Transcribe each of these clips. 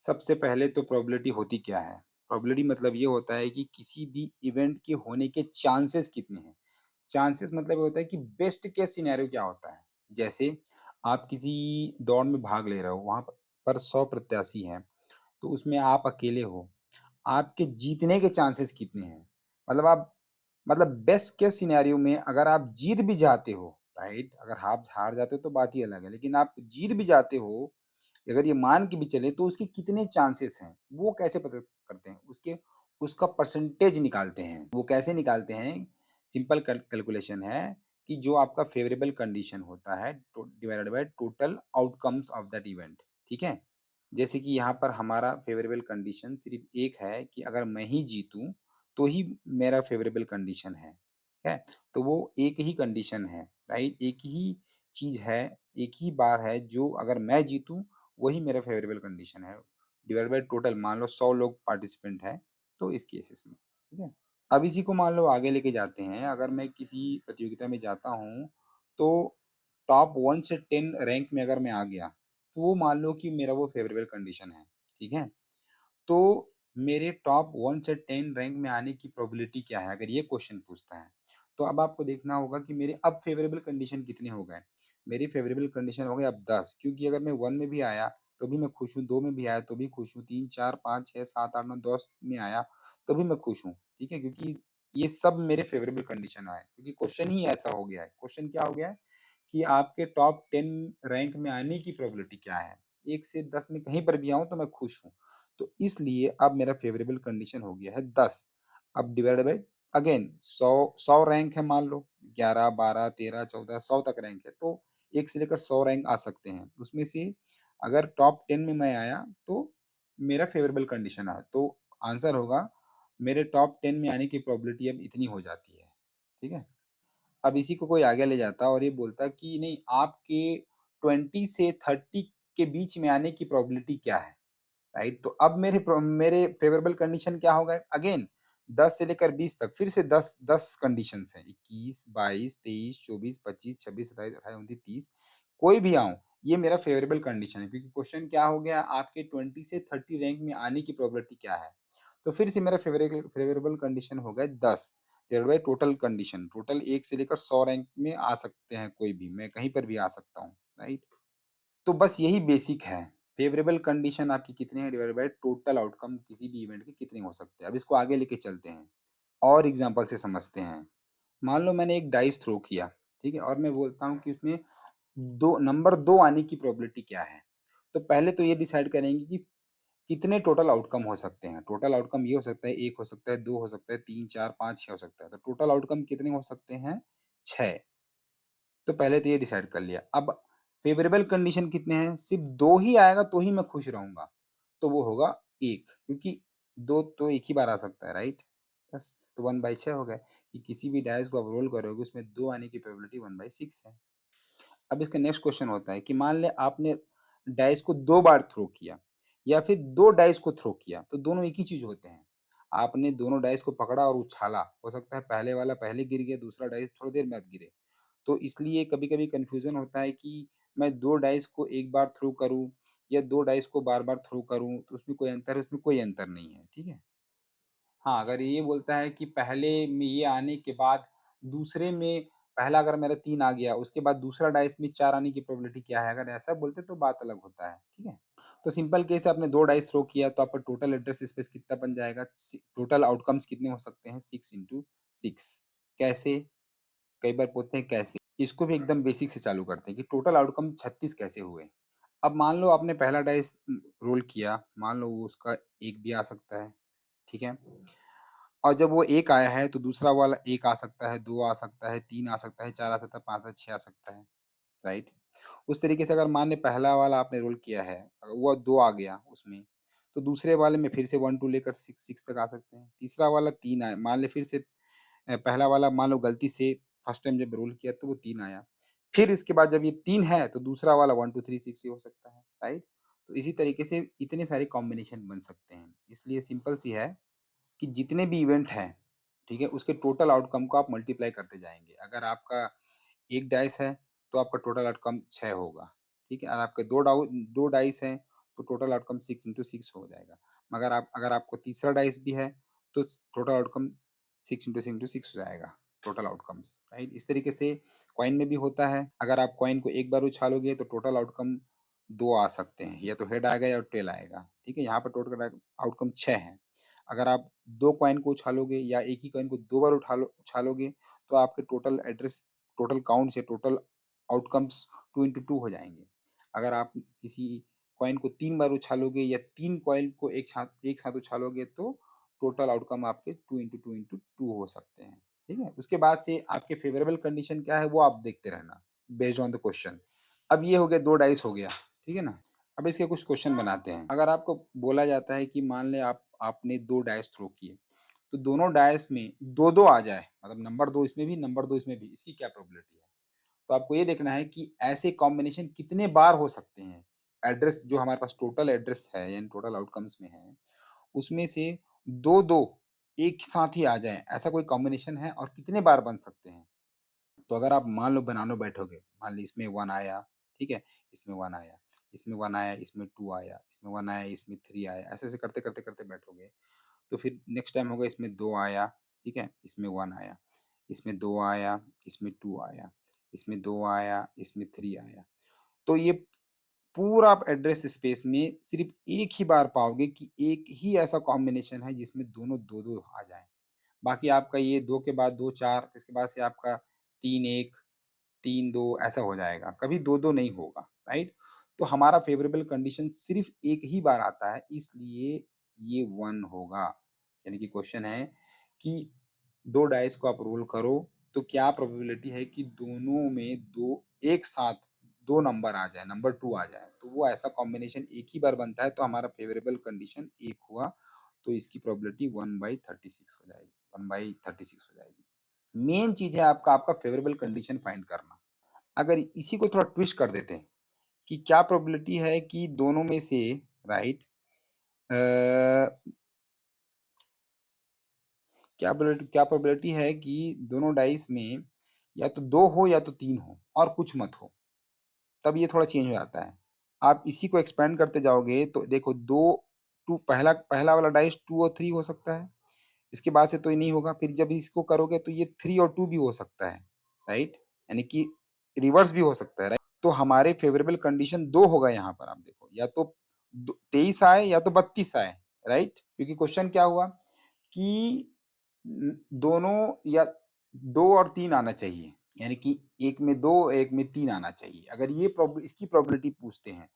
सबसे पहले तो प्रोबेबिलिटी होती क्या है? प्रोबेबिलिटी मतलब ये होता है कि किसी भी इवेंट के होने के चांसेस कितने हैं। चांसेस मतलब ये होता है कि बेस्ट केस सिनेरियो क्या होता है। जैसे आप किसी दौड़ में भाग ले रहे हो, वहाँ पर 100 प्रत्याशी हैं, तो उसमें आप अकेले हो। आपके जीतने के चांसेस कितने हैं? मतलब आप मतलब बेस्ट केस सिनेरियो में अगर आप जीत भी जाते हो, राइट? अगर आप हार जाते हो तो बात ही अलग है, लेकिन आप जीत भी जाते हो, अगर ये मान के भी चले तो उसके कितने चांसेस हैं, वो कैसे पता करते हैं? उसका परसेंटेज निकालते हैं। वो कैसे निकालते हैं? सिंपल कैलकुलेशन है कि जो आपका फेवरेबल कंडीशन होता है divided by total outcomes of that event, ठीक है? जैसे कि यहाँ पर हमारा फेवरेबल कंडीशन सिर्फ़ एक है कि अगर मैं ही जीतूँ, तो ही मेरा फेवरेबल कंडीशन है? तो वो एक ही कंडीशन है, राइट? एक ही चीज़ है, एक ही बार है जो अगर मैं जीतूँ, वही मेरा फेवरेबल कंडीशन है। डिवाइड बाय टोटल मान लो 100 लोग पार्टिसिपेंट हैं, तो इस केसेस में, ठीक है? अब इसी को मान लो आगे लेके जाते हैं, अगर मैं किसी प्रतियोगिता में जाता हूँ, तो टॉप 1 से 10 रैंक में अगर मैं आ गया, तो वो मान लो कि मेरा वो फेवरेबल कंडीशन है, ठीक है? तो मेरे टॉप 1 से 10 रैंक में आने की प्रोबेबिलिटी क्या है? अगर ये क्वेश्चन पूछता है, तो अब आपको देखना होगा कि मेरे अब फेवरेबल कंडीशन कितने हो गए? मेरी फेवरेबल कंडीशन हो गए अब 10, क्योंकि अगर मैं 1 में भी आया, तो भी मैं खुश हूँ, 2 में भी आया तो भी खुश हूँ, 3, 4, 5, 6, 7, 8, 9, 10 में आया, तो भी मैं खुश हूँ, ठीक है? क्योंकि ये सब मेरे फेवरेबल कंडीशन आए, क्योंकि क्वेश्चन ही ऐसा हो गया है। क्वेश्चन क्या हो गया है कि आपके टॉप 10 रैंक में आने की प्रोबेबिलिटी क्या है? 1 से 10 में कहीं पर भी आऊँ तो मैं खुश हूँ। तो इसलिए अब मेरा फेवरेबल कंडीशन हो गया है 10। अब डिवाइडेड बाय अगेन 100 रैंक है मान लो 11, 12, 13, 14, 100 तक रैंक है, तो 1 से लेकर 100 रैंक आ सकते हैं। उसमें से अगर टॉप 10 में मैं आया तो मेरा फेवरेबल कंडीशन आया। तो आंसर होगा मेरे टॉप 10 में आने की प्रोबेबिलिटी अब इतनी हो जाती है। ठीक है? अब इसी को कोई आगे ले जाता और ये बोलता कि नहीं आपके 20 से 30 के बीच में आने की प्रोबेबिलिटी क्या है? राइट? तो अब मेरे फेवरेबल कंडीशन क्या होगा? अगेन 10 से लेकर 20 तक फिर से 10 कंडीशंस हैं 21, 22, 23, 24, 25, 26, 27, 28, 29, 30 कोई भी आऊँ, ये मेरा फेवरेबल कंडीशन है क्योंकि क्वेश्चन क्या हो गया आपके 20 से 30 रैंक में आने की प्रोबेबिलिटी क्या है? तो फिर से मेरा फेवरेबल कंडीशन हो गया 10 divided by total condition, total 1 से लेकर 100 रैंक में आ सकते हैं कोई भी, मैं कहीं पर भी आ सकता हूँ, राइट? तो बस यही बेसिक है। फेवरेबल कंडीशन आपकी कितने हैं डिवाइडेड बाय टोटल आउटकम किसी भी इवेंट के कितने हो सकते हैं। अब इसको आगे लेके चलते हैं और एग्ज़ाम्पल से समझते हैं। मान लो मैंने एक डाइस थ्रो किया, ठीक है? और मैं बोलता हूँ कि उसमें 2 नंबर 2 आने की प्रोबेबिलिटी क्या है? तो पहले तो ये डिसाइड करेंगे कि कितने टोटल आउटकम हो सकते हैं। टोटल आउटकम ये हो सकता है 1 हो सकता है, 2 हो सकता है, 3, 4, 5, 6 हो सकता है। तो टोटल आउटकम कितने हो सकते हैं? 6। तो पहले तो ये डिसाइड कर लिया। अब फ़ेवरेबल कंडीशन कितने हैं? सिर्फ़ 2 ही आएगा तो ही मैं खुश रहूँगा। तो वो होगा 1 क्योंकि 2 तो एक ही बार आ सकता है, राइट? बस तो 1/6 हो गए कि किसी भी डाइस को आप रोल करोगे उसमें 2 आने की प्रोबेबिलिटी 1/6 है। अब इसका नेक्स्ट क्वेश्चन होता है कि मान लें आपने डाइस को 2 बार थ्रो किया या फिर 2 डाइस को थ्रो किया, तो दोनों एक ही चीज़ होते हैं। आपने दोनों डाइस को पकड़ा और उछाला, हो सकता है पहले वाला पहले गिर गया, दूसरा डाइस थोड़ी देर बाद गिरे। तो इसलिए कभी-कभी कन्फ्यूज़न होता है कि मैं 2 डाइस को एक बार थ्रो करूँ या 2 डाइस को बार-बार थ्रो करूँ, तो उसमें कोई अंतर है? उसमें कोई अंतर नहीं है, ठीक है? हाँ, अगर ये बोलता है कि पहले में ये आने के बाद दूसरे में पहला अगर मेरा 3 आ गया, उसके बाद दूसरा डाइस में 4 आने की प्रोबेबिलिटी क्या है? अगर ऐसा बोलते तो बात अलग होता है, ठीक है? तो सिंपल केस है आपने 2 डाइस थ्रो किया तो आपका टोटल एड्रेस स्पेस कितना बन जाएगा? टोटल आउटकम्स कितने हो सकते हैं? 6 इंटू 6 कैसे? कई बार पूछते हैं कैसे? इसको भी एकदम बेसिक से चालू करते हैं कि टोटल आउटकम 36 कैसे हुए? अब मान लो आपने पहला डाइस रोल किया, मान लो वो उसका 1 भी आ सकता है, ठीक है? और जब वो 1 आया है तो दूसरा वाला 1 आ सकता है, 2 आ सकता है, 3 आ सकता है, 4 आ सकता है, 5 आ 6 आ सकता है, राइट? उस तरीके से अगर मान लें पहला वाला आपने रोल किया है, वो 2 आ गया उसमें, तो दूसरे वाले में फिर से 1 टू लेकर 6 तक आ सकते हैं। तीसरा वाला 3 आया, मान लें फिर से पहला वाला मान लो गलती से फर्स्ट टाइम जब रोल किया तो वो 3 आया। फिर इसके बाद जब ये 3 है तो दूसरा वाला 1, 2, 3, 6 ही हो सकता है, राइट? तो इसी तरीके से इतने सारे कॉम्बिनेशन बन सकते हैं। इसलिए सिंपल सी है कि जितने भी इवेंट हैं, ठीक है? उसके टोटल आउटकम को आप मल्टीप्लाई करते जाएँगे। अगर आपका 1 डाइस है, तो आपका टोटल आउटकम 6 होगा, ठीक है? और आपके 2 डाइस हैं, तो टोटल आउटकम 6 इंटू 6 हो जाएगा। मगर आप अगर आपको तीसरा डाइस भी है तो टोटल आउटकम 6 इंटू 6 हो जाएगा, टोटल आउटकम्स, राइट? इस तरीके से कॉइन में भी होता है। अगर आप कॉइन को एक बार उछालोगे तो टोटल आउटकम 2 आ सकते हैं, या तो हेड आएगा या टेल आएगा, ठीक है? यहाँ पर टोटल आउटकम 6 है। अगर आप 2 कॉइन को उछालोगे या एक ही कॉइन को 2 बार उछालोगे तो आपके टोटल एड्रेस, टोटल काउंट से टोटल आउटकम्स 2 इंटू 2 हो जाएँगे। अगर आप किसी कॉइन को 3 बार उछालोगे या 3 कॉइन को एक साथ उछालोगे तो टोटल आउटकम आपके 2 इंटू 2 इंटू 2 हो सकते हैं, ठीक है? उसके बाद से आपके फेवरेबल कंडीशन क्या है वो आप देखते रहना, बेस्ड ऑन द क्वेश्चन। अब ये हो गया 2 डाइस हो गया, ठीक है ना? अब इसके कुछ क्वेश्चन बनाते हैं। अगर आपको बोला जाता है कि मान लें आपने 2 डाइस थ्रो किए, तो दोनों डाइस में 2-2 आ जाए, मतलब नंबर 2 इसमें भी, नंबर 2 इसमें भी, इसकी क्या प्रोबेबिलिटी है? तो आपको ये देखना है कि ऐसे कॉम्बिनेशन कितने बार हो सकते हैं। एड्रेस जो हमारे पास टोटल एड्रेस है यानी टोटल आउटकम्स में है, उसमें से 2-2 एक साथ ही आ जाएँ, ऐसा कोई कॉम्बिनेशन है और कितने बार बन सकते हैं? तो अगर आप मान लो बनाने बैठोगे, मान ली इसमें 1 आया, ठीक है? इसमें 1 आया, इसमें 1 आया, इसमें 2 आया, इसमें 1 आया, इसमें 3 आया, ऐसे-ऐसे करते बैठोगे, तो फिर नेक्स्ट टाइम होगा इसमें 2 आया, ठीक है? इसमें 1 आया, इसमें 2 आया, इसमें 2 आया, इसमें 2 आया, इसमें 3 आया। तो ये पूरा आप एड्रेस स्पेस में सिर्फ़ एक ही बार पाओगे कि एक ही ऐसा कॉम्बिनेशन है जिसमें दोनों 2-2 आ जाएँ। बाकी आपका ये 2 के बाद 2 4 इसके बाद से आपका 3 1 3-2 ऐसा हो जाएगा, कभी 2-2 नहीं होगा, राइट? तो हमारा फ़ेवरेबल कंडीशन सिर्फ़ एक ही बार आता है, इसलिए ये 1 होगा। यानी कि क्वेश्चन है कि 2 डाइस को आप रोल करो, तो क्या प्रोबेबिलिटी है कि दोनों में 2 एक साथ 2 नंबर आ जाए, नंबर 2 आ जाए, तो वो ऐसा कॉम्बिनेशन एक ही बार बनता है, तो हमारा फ़ेवरेबल कंडीशन 1 हुआ, तो इसकी प्रोबेबिलिटी 1/36 हो जाएगी, 1/36 हो जाएगी। मेन चीज़ है आपका आपका फ़ेवरेबल कंडीशन फाइंड करना। अगर इसी को थोड़ा ट्विस्ट कर देते हैं कि क्या प्रोबेबिलिटी है कि दोनों में से, राइट, क्या प्रोबेबिलिटी है कि दोनों डाइस में या तो 2 हो या तो 3 हो और कुछ मत हो, तब ये थोड़ा चेंज हो जाता है। आप इसी को एक्सपेंड करते जाओगे तो देखो 2 2 पहला पहला वाला डाइस 2 और 3 हो सकता है, इसके बाद से तो ये नहीं होगा, फिर जब इसको करोगे तो ये 3 और 2 भी हो सकता है, राइट? यानी कि रिवर्स भी हो सकता है, राइट? तो हमारे फ़ेवरेबल कंडीशन 2 होगा यहाँ पर, आप देखो, या तो 23 आए या तो 32 आए, राइट? क्योंकि क्वेश्चन क्या हुआ कि दोनों या 2 और 3 आना चाहिए, यानी कि एक में 2 एक में 3 आना चाहिए। अगर ये इसकी प्रोबेबिलिटी पूछते हैं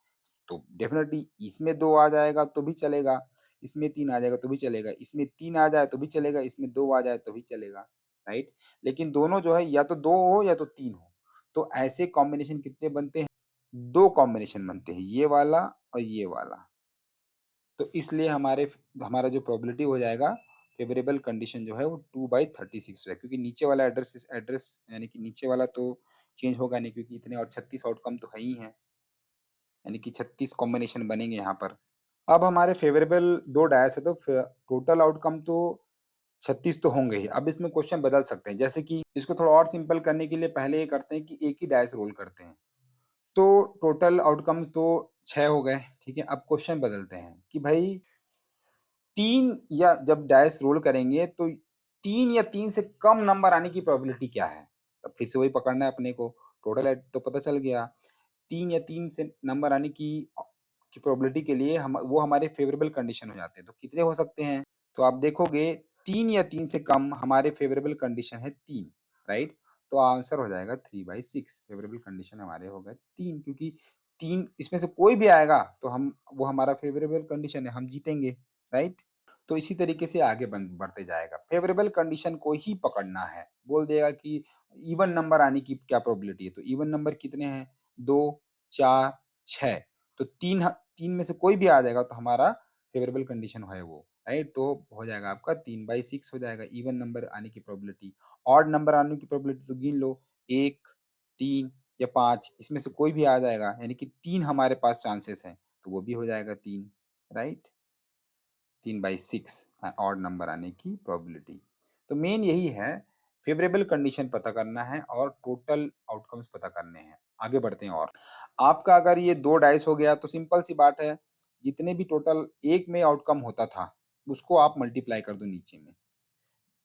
तो डेफिनिटली इसमें 2 आ जाएगा तो भी चलेगा, इसमें 3 आ जाएगा तो भी चलेगा, इसमें 3 आ जाए तो भी चलेगा, इसमें 2 आ जाए तो भी चलेगा, राइट? लेकिन दोनों जो है या तो 2 हो या तो 3 हो। तो ऐसे कॉम्बिनेशन कितने बनते हैं? 2 कॉम्बिनेशन बनते हैं, ये वाला और ये वाला। तो इसलिए हमारा जो प्रोबेबिलिटी हो जाएगा, फ़ेवरेबल कंडीशन जो है वो 2/36 है, क्योंकि नीचे वाला एड्रेस यानी कि नीचे वाला तो चेंज होगा नहीं, क्योंकि इतने और 36 आउटकम तो है ही हैं, यानी कि 36 कॉम्बिनेशन बनेंगे यहाँ पर। अब हमारे फ़ेवरेबल 2 डायस है तो टोटल आउटकम तो 36 तो होंगे ही। अब इसमें क्वेश्चन बदल सकते हैं, जैसे कि इसको थोड़ा और सिंपल करने के लिए पहले ये करते हैं कि एक ही डायस रोल करते हैं। तो टोटल आउटकम तो 6 हो गए, ठीक है? अब क्वेश्चन बदलते हैं कि भई 3 या जब डाइस रोल करेंगे तो 3 या 3 से कम नंबर आने की प्रोबेबिलिटी क्या है? तब फिर से वही पकड़ना है अपने को। टोटल तो पता चल गया। 3 या 3 से नंबर आने की प्रोबेबिलिटी के लिए हम वो हमारे फेवरेबल कंडीशन हो जाते हैं। तो कितने हो सकते हैं? तो आप देखोगे 3 या 3 से कम हमारे फेवरेबल कंडीशन है 3, राइट? तो आंसर हो जाएगा 3/6। फेवरेबल कंडीशन हमारे हो गए 3, क्योंकि 3 इसमें से कोई भी आएगा तो हम वो हमारा फेवरेबल कंडीशन है, हम जीतेंगे, राइट? तो इसी तरीके से आगे बढ़ते जाएगा। फेवरेबल कंडीशन को ही पकड़ना है। बोल देगा कि इवन नंबर आने की क्या प्रोबेबिलिटी है? तो इवन नंबर कितने हैं? 2, 4, 6। तो 3 में से कोई भी आ जाएगा तो हमारा फेवरेबल कंडीशन है वो, राइट? तो हो जाएगा आपका 3/6 हो जाएगा इवन नंबर आने की प्रोबेबिलिटी। ऑड नंबर आने की प्रोबेबिलिटी तो गिन लो, 1, 3 या 5, इसमें से कोई भी आ जाएगा, यानी कि 3 हमारे पास चांसेस हैं, तो वो भी हो जाएगा 3, राइट? 3/6 ऑड नंबर आने की प्रोबेबिलिटी। तो मेन यही है, फेवरेबल कंडीशन पता करना है और टोटल आउटकम्स पता करने हैं। आगे बढ़ते हैं और। आपका अगर ये 2 डाइस हो गया तो सिंपल सी बात है, जितने भी टोटल 1 में आउटकम होता था, उसको आप मल्टीप्लाई कर दो नीचे में।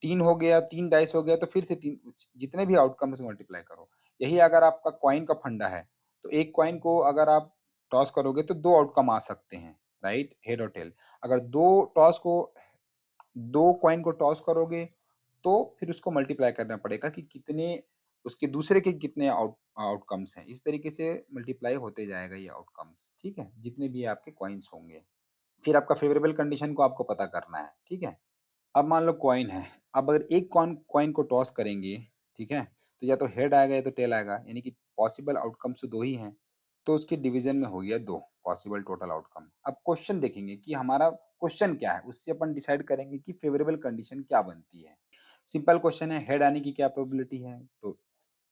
3 हो गया, 3 डाइस हो गया तो फिर से 3 जितने भी आउटकम से मल्टीप्लाई करो। यही अगर आपका कॉइन का फंडा है, तो एक कॉइन को अगर आप टॉस करोगे तो 2 आउटकम आ सकते हैं, राइट? हेड और टेल। अगर 2 कॉइन को टॉस करोगे, तो फिर उसको मल्टीप्लाई करना पड़ेगा कि कितने उसके दूसरे के कितने आउटकम्स हैं। इस तरीके से मल्टीप्लाई होते जाएगा ये आउटकम्स, ठीक है? जितने भी आपके कॉइन्स होंगे। फिर आपका फेवरेबल कंडीशन को आपको पता करना है, ठीक है? अब मान लो कॉइन है, अब अगर एक कॉइन को टॉस करेंगे, ठीक है? तो या तो हेड आएगा या तो टेल आएगा, यानी कि पॉसिबल आउटकम्स तो 2 ही हैं। तो उसके डिवीज़न में हो गया 2 पॉसिबल टोटल आउटकम। अब क्वेश्चन देखेंगे कि हमारा क्वेश्चन क्या है, उससे अपन डिसाइड करेंगे कि फेवरेबल कंडीशन क्या बनती है। सिंपल क्वेश्चन है, हेड आने की क्या प्रोबेबिलिटी है? तो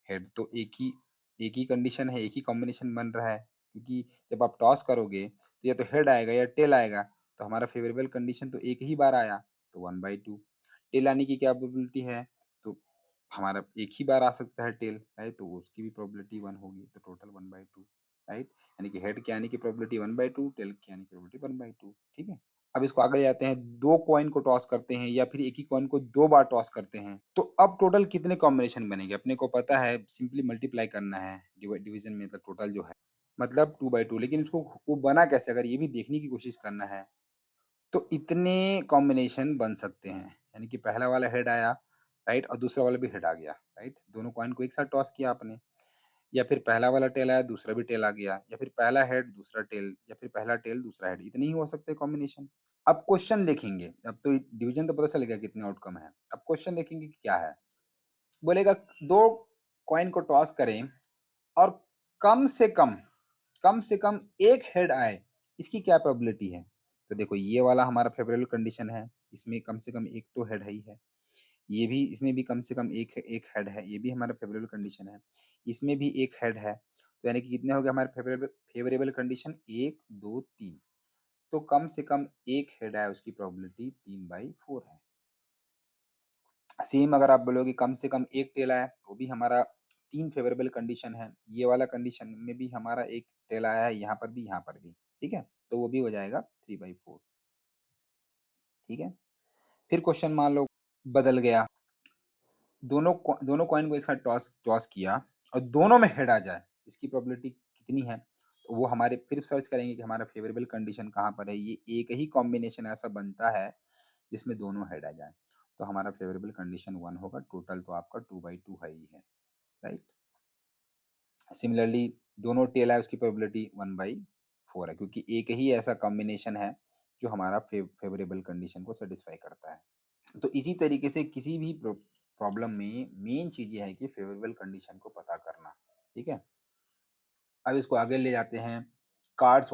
हेड तो एक ही कंडीशन है, एक ही कॉम्बिनेशन बन रहा है, क्योंकि जब आप टॉस करोगे तो या तो हेड आएगा या टेल आएगा, तो हमारा फेवरेबल कंडीशन तो एक ही बार आया, तो 1/2। टेल आने की क्या प्रोबेबिलिटी है? तो हमारा एक ही बार आ सकता है टेल, राइट? तो उसकी भी प्रोबेबिलिटी 1 होगी, तो टोटल 1/2, राइट? यानी कि हेड के आने की प्रोबेबिलिटी 1/2, टेल के आने की प्रोबेबिलिटी 1/2, ठीक है? अब इसको आगे ले जाते हैं, 2 कॉइन को टॉस करते हैं या फिर एक ही कॉइन को 2 बार टॉस करते हैं, तो अब टोटल कितने कॉम्बिनेशन बनेंगे? अपने को पता है सिंपली मल्टीप्लाई करना है, डिवीज़न में मतलब टोटल जो है, मतलब 2/2, लेकिन इसको वो बना कैसे? अगर ये भी देखने की कोशिश करना है, तो इतने कॉम्बिनेशन बन सकते हैं। यानी कि पहला वाला हेड आया, राइट? और दूसरा वाला भी हेड आ गया, राइट? दोनों कॉइन को एक साथ टॉस किया आपने, या फिर पहला वाला टेल आया, दूसरा भी टेल आ गया, या फिर पहला हेड, दूसरा टेल, या फिर पहला टेल, दूसरा हेड, इतने ही हो सकते हैं कॉम्बिनेशन। अब क्वेश्चन देखेंगे, अब तो डिवीजन तो पता चल गया कितने आउटकम है। अब क्वेश्चन देखेंगे कि क्या है। बोलेगा 2 कॉइन को टॉस करें और कम से कम कम से कम 1 हेड आए, इसकी क्या प्रोबेबिलिटी है? तो देखो ये वाला हमारा फेवरेबल कंडीशन है, इसमें कम से कम 1 तो हेड है ही है। ये भी इसमें भी कम से कम 1 हेड है, ये भी हमारा फेवरेबल कंडीशन है। इसमें भी 1 हेड है, तो यानी कि कितने हो गए हमारे फेवरेबल फेवरेबल कंडीशन 1, 2, 3। तो कम से कम 1 हेड है, उसकी प्रोबेबिलिटी 3/4 है। सेम अगर आप बोलोगे कम से कम 1 टेल आया, वो भी हमारा 3 फेवरेबल कंडीशन है। ये वाला कंडीशन में भी हमारा 1 टेल आया है, यहाँ पर भी, यहाँ पर भी, ठीक है? तो वो भी हो जाएगा 3/4, ठीक है? फिर क्वेश्चन मान लो बदल गया, दोनों कॉइन को एक साथ टॉस टॉस किया और दोनों में हेड आ जाए, इसकी प्रोबेबिलिटी कितनी है? तो वो हमारे फिर सर्च करेंगे कि हमारा फेवरेबल कंडीशन कहाँ पर है। ये एक ही कॉम्बिनेशन ऐसा बनता है जिसमें दोनों हेड आ जाए, तो हमारा फेवरेबल कंडीशन 1 होगा। टोटल तो आपका 2/2 है ही है, राइट? सिमिलरली दोनों टेल है, उसकी प्रोबेबिलिटी 1/4 है, क्योंकि एक ही ऐसा कॉम्बिनेशन है जो हमारा फेवरेबल कंडीशन को सेटिस्फाई करता है। तो इसी तरीके से किसी भी प्रॉब्लम में मेन चीज़ ये है कि फेवरेबल कंडीशन को पता करना, ठीक है? अब इसको आगे ले जाते हैं कार्ड्स